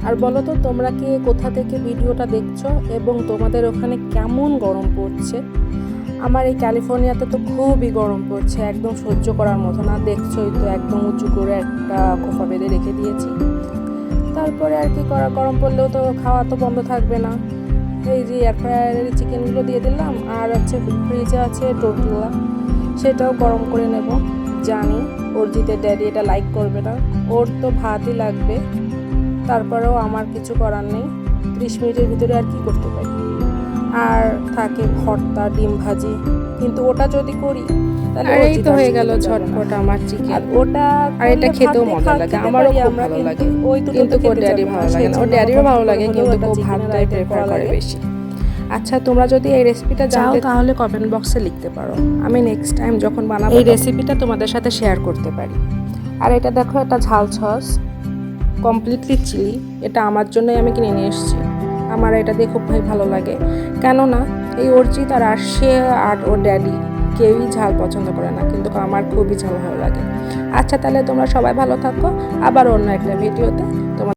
আর বলো তো তোমরা কি কোথা থেকে ভিডিওটা দেখছো এবং তোমাদের ওখানে কেমন গরম পড়ছে? আমার এই ক্যালিফোর্নিয়াতে তো খুবই গরম পড়ছে, একদম সহ্য করার মতো না। দেখছোই তো, একদম উঁচু করে একটা খোপা বেঁধে রেখে দিয়েছি। তারপরে আর কি করা, গরম পড়লেও তো খাওয়া তো বন্ধ থাকবে না। এই যে এয়ার ফ্রায়ারের চিকেনগুলো দিয়ে দিলাম, আর হচ্ছে ফ্রিজে আছে টোটলা, সেটাও গরম করে নেব। জানি অর্জিতের ড্যাডি এটা লাইক করবে না, ওর তো ভাতই লাগবে। তারপরেও আমার কিছু করার নেই, 30 মিনিটের ভিতরে আর কি করতে পারি। আর থাকে ভর্তা, ডিম ভাজি, কিন্তু ওটা যদি করি তাহলে এই তো হয়ে গেল ঝটপট আমার চিকেন। ওটা আর এটা খেতেও মজা লাগে, আমারও খুব ভালো লাগে। কিন্তু ওর ড্যাডি ভালো লাগে না, ওর ড্যাডিরও ভালো লাগে কিন্তু ও ভাতটাই প্রেফার করে বেশি। আচ্ছা, তোমরা যদি এই রেসিপিটা জানো তাহলে কমেন্ট বক্সে লিখতে পারো, আমি নেক্সট টাইম যখন বানাবো এই রেসিপিটা তোমাদের সাথে শেয়ার করতে পারি। আর এটা দেখো, এটা ঝাল সস, কমপ্লিটলি চিলি। এটা আমার জন্যই আমি কিনে নিয়ে এসেছি, আমার এটা দিয়ে খুব ভালো লাগে। কেননা এই অর্জিত আর আরশে আর ওর ড্যাডি কেউই ঝাল পছন্দ করে না, কিন্তু আমার খুবই ঝাল ভালো লাগে। আচ্ছা, তাহলে তোমরা সবাই ভালো থাকো, আবার অন্য একটা ভিডিওতে তোমার